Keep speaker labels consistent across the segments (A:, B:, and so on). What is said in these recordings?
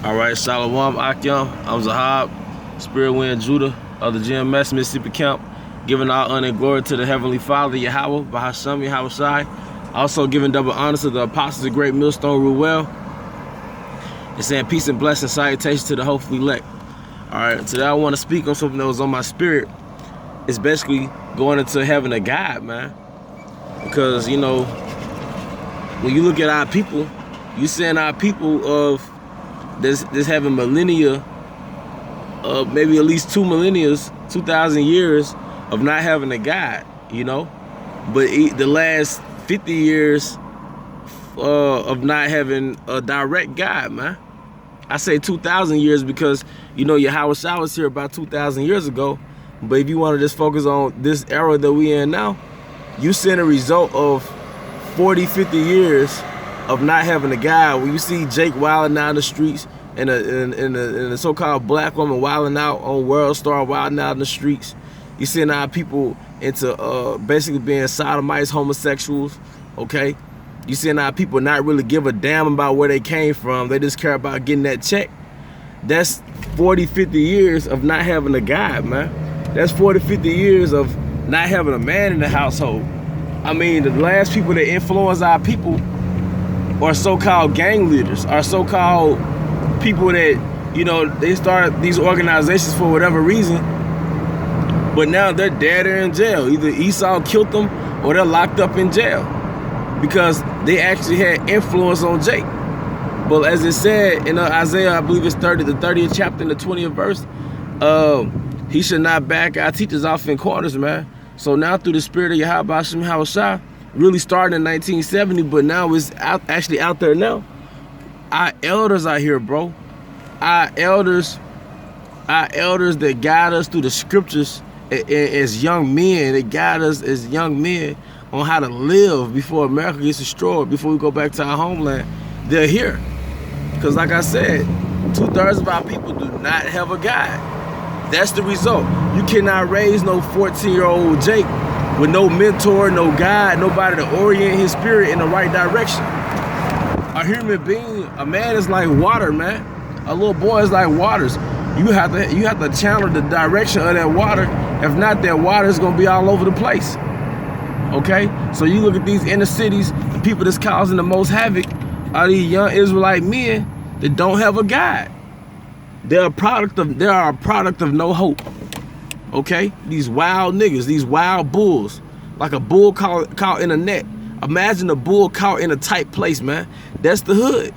A: All right, Shalom Akyam. I'm Zahab, Spirit Wind Judah of the GMS Mississippi Camp, giving all honor and glory to the Heavenly Father, Yahweh, Bahasham, Yahweh Shai. Also giving double honor to the apostles of Great Millstone Ruel, and saying peace and blessing, salutations to the hopefully elect. All right, today I want to speak on something that was on my spirit. It's basically going into having a guide, man. Because, you know, when you look at our people, you seeing our people of this having millennia, maybe at least 2 millennia, 2,000 years of not having a guide, you know. But the last 50 years of not having a direct guide, man. I say 2,000 years because, you know, Yahweh Shai was here about 2,000 years ago. But if you want to just focus on this era that we in now, you seeing a result of 40, 50 years of not having a guide. When you see Jake wilding out in the streets and a so-called black woman wilding out on World Star, wilding out in the streets, you seeing our people into basically being sodomites, homosexuals, okay? You seeing our people not really give a damn about where they came from. They just care about getting that check. That's 40, 50 years of not having a guide, man. That's 40, 50 years of not having a man in the household. I mean, the last people that influence our people are so-called gang leaders, are so-called people that, you know, they started these organizations for whatever reason, but now they're dead or in jail. Either Esau killed them or they're locked up in jail because they actually had influence on Jake. But as it said in Isaiah, I believe it's the 30th chapter and the 20th verse, he should not back our teachers off in corners, man. So now through the spirit of Yahweh Hashem Yahweh Shai, really started in 1970, but now it's actually out there now. Our elders out here, bro. Our elders that guide us through the scriptures as young men, they guide us as young men on how to live before America gets destroyed, before we go back to our homeland. They're here. Because like I said, 2/3 of our people do not have a guide. That's the result. You cannot raise no 14-year-old Jake with no mentor, no guide, nobody to orient his spirit in the right direction. A human being, a man is like water, man. A little boy is like waters. You have to channel the direction of that water. If not, that water is gonna be all over the place. Okay? So you look at these inner cities, the people that's causing the most havoc are these young Israelite men that don't have a guide. They are a product of no hope. Okay? These wild niggas, these wild bulls. Like a bull caught in a net. Imagine a bull caught in a tight place, man. That's the hood.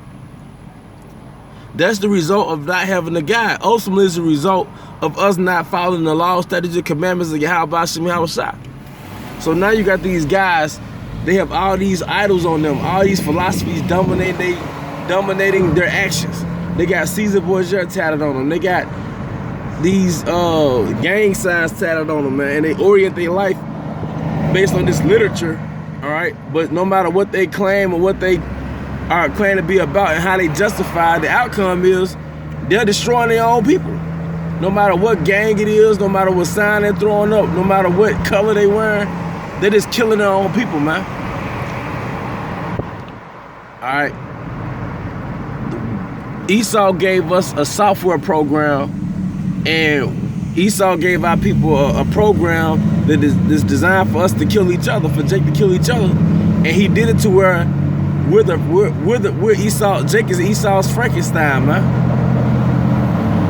A: That's the result of not having a guide. Ultimately, it's the result of us not following the law, statutes, and commandments of Yahweh Hashem Yahweh Shai. So now you got these guys, they have all these idols on them, all these philosophies dominating their actions. They got Caesar Borgia tatted on them. They got these gang signs tatted on them, man. And they orient their life based on this literature, all right? But no matter what they claim or what they are claiming to be about and how they justify, the outcome is they're destroying their own people. No matter what gang it is, no matter what sign they're throwing up, no matter what color they wearing, they're just killing their own people, man. All right. Esau gave us a software program, and Esau gave our people a program that is designed for us to kill each other, for Jake to kill each other, and he did it to where we're Esau. Jake is Esau's Frankenstein, man.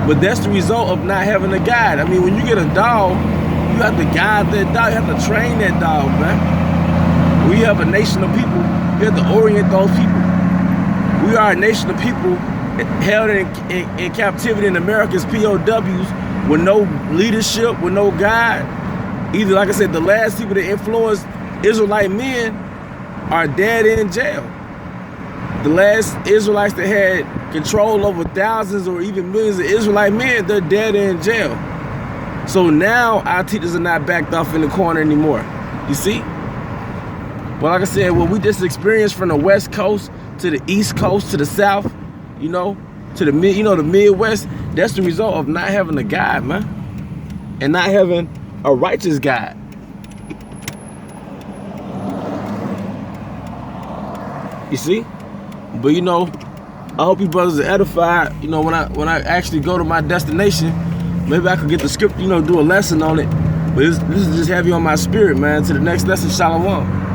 A: But that's the result of not having a guide. I mean, when you get a dog, you have to guide that dog. You have to train that dog, man. We have a nation of people. You have to orient those people. We are a nation of people held in captivity in America's POWs with no leadership, with no guide. Either, like I said, the last people that influenced Israelite men are dead in jail. The last Israelites that had control over thousands or even millions of Israelite men, they're dead in jail. So now our teachers are not backed off in the corner anymore. You see? But like I said, what we just experienced from the West Coast to the East Coast to the South, you know, to the the Midwest, that's the result of not having a guide, man. And not having a righteous guide. You see? But you know, I hope you brothers are edified. You know, when I actually go to my destination, maybe I could get the script, you know, do a lesson on it. But this is just heavy on my spirit, man. To the next lesson, Shalom.